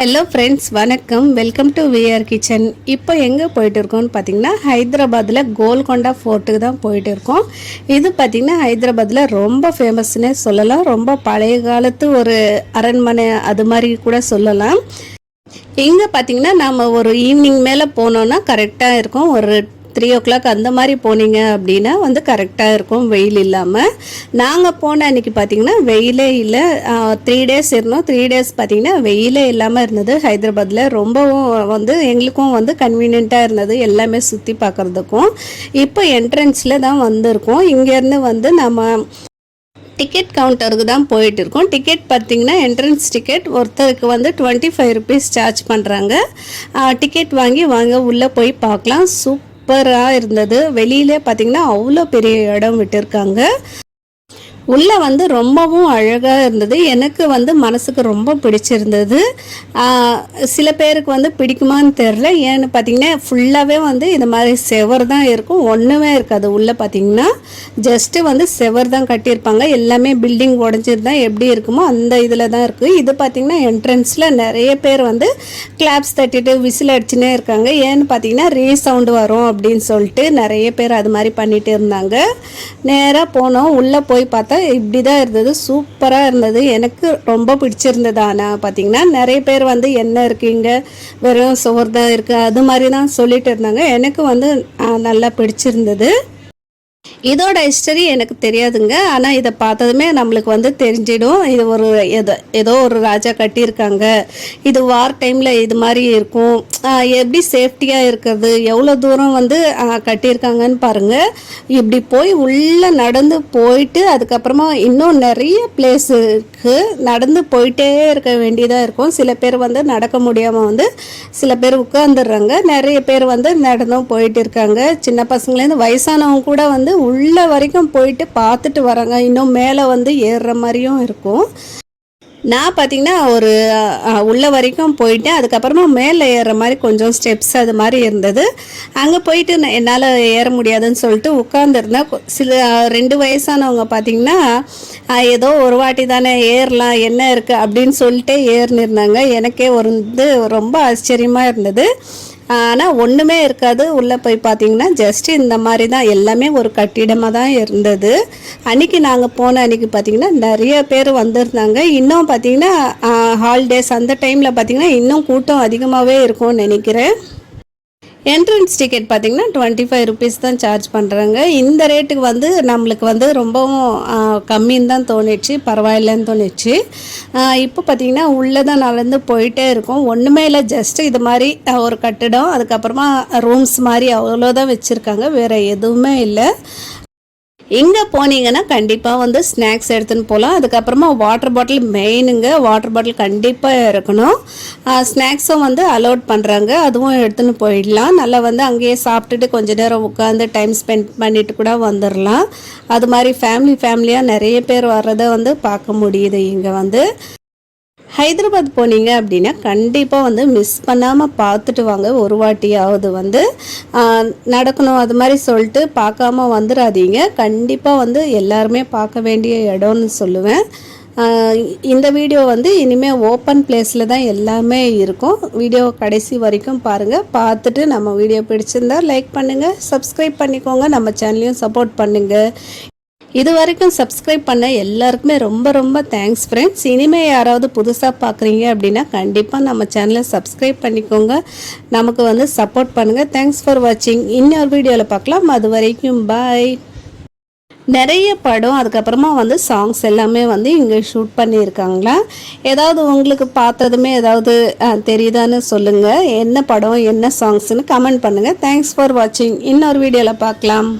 Hello friends, வணக்கம். Welcome to VR kitchen. இப்போ எங்கே போயிட்டு இருக்கோம்னு பார்த்தீங்கன்னா ஹைதராபாத்தில் கோல்கொண்டா ஃபோர்ட்டுக்கு தான் போயிட்டு இருக்கோம். இது பார்த்திங்கன்னா ஹைதராபாத்தில் ரொம்ப ஃபேமஸ்னே சொல்லலாம். ரொம்ப பழைய காலத்து ஒரு அரண்மனை அது மாதிரி கூட சொல்லலாம். இங்கே பார்த்திங்கன்னா நம்ம ஒரு ஈவினிங் மேலே போனோன்னா கரெக்டாக இருக்கும். ஒரு 3 o'clock அந்த மாதிரி போனீங்க அப்படின்னா கரெக்டாக இருக்கும், வெயில் இல்லாமல். நாங்கள் போன அன்றைக்கி பார்த்திங்கன்னா வெயிலே இல்லை. 3 days இருந்தோம். 3 days பார்த்திங்கன்னா வெயிலே இல்லாமல் இருந்தது. ஹைதராபாத்தில் ரொம்பவும் எங்களுக்கும் கன்வீனியண்ட்டாக இருந்தது, எல்லாமே சுற்றி பார்க்குறதுக்கும். இப்போ என்ட்ரன்ஸில் தான் வந்திருக்கோம். இங்கேருந்து நம்ம டிக்கெட் கவுண்டருக்கு தான் போயிட்டு இருக்கோம். டிக்கெட் பார்த்திங்கன்னா என்ட்ரன்ஸ் டிக்கெட் ஒருத்தருக்கு 25 rupees சார்ஜ் பண்ணுறாங்க. டிக்கெட் வாங்க உள்ளே போய் பார்க்கலாம். சூப்பராக இருந்தது. வெளியிலே பார்த்திங்கன்னா அவ்வளோ பெரிய இடம் விட்டுருக்காங்க. உள்ளே ரொம்பவும் அழகாக இருந்தது. எனக்கு மனசுக்கு ரொம்ப பிடிச்சிருந்தது. சில பேருக்கு பிடிக்குமான்னு தெரில. ஏன்னு பார்த்திங்கன்னா ஃபுல்லாகவே இது மாதிரி செவர் தான் இருக்கும், ஒன்றுமே இருக்காது. உள்ளே பார்த்திங்கன்னா ஜஸ்ட்டு செவர் தான் கட்டியிருப்பாங்க. எல்லாமே பில்டிங் உடஞ்சிருந்தால் எப்படி இருக்குமோ அந்த இதில் தான் இருக்குது. இது பார்த்திங்கன்னா என்ட்ரன்ஸில் நிறைய பேர் கிளாப்ஸ் தட்டிட்டு விசில் அடிச்சுனே இருக்காங்க. ஏன்னு பார்த்திங்கன்னா ரீசவுண்டு வரும் அப்படின்னு சொல்லிட்டு நிறைய பேர் அது மாதிரி பண்ணிகிட்டு இருந்தாங்க. நேராக போனோம். உள்ளே போய் பார்த்தா இப்படி தான் இருந்தது. சூப்பராக இருந்தது. எனக்கு ரொம்ப பிடிச்சிருந்தது. ஆனால் பார்த்திங்கன்னா நிறைய பேர் என்ன இருக்குங்க, வெறும் சோறு தான் இருக்குது அது மாதிரி தான் சொல்லிட்டு இருந்தாங்க. எனக்கு நல்லா பிடிச்சிருந்தது. இதோட ஹிஸ்டரி எனக்கு தெரியாதுங்க. ஆனால் இதை பார்த்ததுமே நம்மளுக்கு தெரிஞ்சிடும். இது ஏதோ ஒரு ராஜா கட்டியிருக்காங்க, இது வார் டைமில் இது மாதிரி இருக்கும், எப்படி சேஃப்டியாக இருக்கிறது, எவ்வளோ தூரம் கட்டியிருக்காங்கன்னு பாருங்கள். இப்படி போய் உள்ளே நடந்து போயிட்டு அதுக்கப்புறமா இன்னும் நிறைய பிளேஸ் இருக்குது. நடந்து போயிட்டே இருக்க வேண்டியதாக இருக்கும். சில பேர் நடக்க முடியாமல் சில பேர் உட்காந்துடுறாங்க. நிறைய பேர் நடந்தும் போயிட்டு இருக்காங்க. சின்ன பசங்கலேருந்து வயசானவங்க கூட உள்ள வரைக்கும் போயிட்டு பார்த்துட்டு வராங்க. இன்னும் மேலே ஏறுற மாதிரியும் இருக்கும். நான் பார்த்திங்கன்னா ஒரு உள்ள வரைக்கும் போயிட்டேன். அதுக்கப்புறமா மேலே ஏறுற மாதிரி கொஞ்சம் ஸ்டெப்ஸ் அது மாதிரி இருந்தது. அங்கே போயிட்டு என்னால் ஏற முடியாதுன்னு சொல்லிட்டு உட்காந்துருந்தேன். சில 2 வயசானவங்க பார்த்திங்கன்னா ஏதோ ஒரு வாட்டி தானே ஏறலாம், என்ன இருக்குது அப்படின்னு சொல்லிட்டு ஏறினிருந்தாங்க. எனக்கே ரொம்ப ஆச்சரியமாக இருந்தது. ஆனால் ஒன்றுமே இருக்காது. உள்ளே போய் பார்த்தீங்கன்னா ஜஸ்ட் இந்த மாதிரி தான், எல்லாமே ஒரு கட்டிடமாக தான் இருந்தது. அன்றைக்கி நாங்கள் போன அன்றைக்கி பார்த்திங்கன்னா நிறைய பேர் வந்திருந்தாங்க. இன்னும் பார்த்திங்கன்னா ஹாலிடேஸ் அந்த டைமில் பார்த்திங்கன்னா இன்னும் கூட்டம் அதிகமாகவே இருக்கும்னு நினைக்கிறேன். என்ட்ரன்ஸ் டிக்கெட் பார்த்திங்கன்னா 25 rupees தான் சார்ஜ் பண்ணுறாங்க. இந்த ரேட்டுக்கு நம்மளுக்கு ரொம்பவும் கம்மின்னு தான் தோணிச்சு, பரவாயில்லன்னு தோணிச்சு. இப்போ பார்த்திங்கன்னா உள்ளே தான் நடந்து போயிட்டே இருக்கும். ஒன்றுமே இல்லை, ஜஸ்ட்டு இது மாதிரி ஒரு கட்டிடம், அதுக்கப்புறமா ரூம்ஸ் மாதிரி அவ்வளோதான் வச்சுருக்காங்க, வேறு எதுவுமே இல்லை. இங்கே போனீங்கன்னா கண்டிப்பாக ஸ்நாக்ஸ் எடுத்துன்னு போகலாம். அதுக்கப்புறமா வாட்டர் பாட்டில் மெயினுங்க. வாட்டர் பாட்டில் கண்டிப்பாக இருக்கணும். ஸ்நாக்ஸும் அலோட் பண்ணுறாங்க, அதுவும் எடுத்துன்னு போயிடலாம். நல்லா அங்கேயே சாப்பிட்டுட்டு கொஞ்சம் நேரம் உட்காந்து டைம் ஸ்பெண்ட் பண்ணிட்டு கூட வந்துடலாம். அது மாதிரி ஃபேமிலியாக நிறைய பேர் வர்றதை பார்க்க முடியுது. இங்கே ஹைதராபாத் போனீங்க அப்படின்னா கண்டிப்பாக மிஸ் பண்ணாமல் பார்த்துட்டு வாங்க. ஒரு வாட்டியாவது நடக்கணும் அது மாதிரி சொல்லிட்டு பார்க்காம வந்துடாதீங்க. கண்டிப்பாக எல்லாருமே பார்க்க வேண்டிய இடம்னு சொல்லுவேன். இந்த வீடியோ இனிமேல் ஓப்பன் பிளேஸில் தான் எல்லாமே இருக்கும். வீடியோ கடைசி வரைக்கும் பாருங்கள். பார்த்துட்டு நம்ம வீடியோ பிடிச்சிருந்தா லைக் பண்ணுங்கள், சப்ஸ்கிரைப் பண்ணிக்கோங்க, நம்ம சேனலையும் சப்போர்ட் பண்ணுங்கள். இது வரைக்கும் சப்ஸ்கிரைப் பண்ண எல்லாருக்குமே ரொம்ப ரொம்ப தேங்க்ஸ் ஃப்ரெண்ட்ஸ். இனிமேல் யாராவது புதுசாக பார்க்குறீங்க அப்படின்னா கண்டிப்பாக நம்ம சேனலை சப்ஸ்கிரைப் பண்ணிக்கோங்க, நமக்கு சப்போர்ட் பண்ணுங்கள். தேங்க்ஸ் ஃபார் வாட்சிங். இன்னொரு வீடியோவில் பார்க்கலாம். அது வரைக்கும் பாய். நிறைய படம் அதுக்கப்புறமா சாங்ஸ் எல்லாமே இங்கே ஷூட் பண்ணியிருக்காங்களா. ஏதாவது உங்களுக்கு பார்த்ததுமே ஏதாவது தெரியுதான்னு சொல்லுங்கள். என்ன படம் என்ன சாங்ஸ்னு கமெண்ட் பண்ணுங்கள். தேங்க்ஸ் ஃபார் வாட்சிங். இன்னொரு வீடியோவில் பார்க்கலாம்.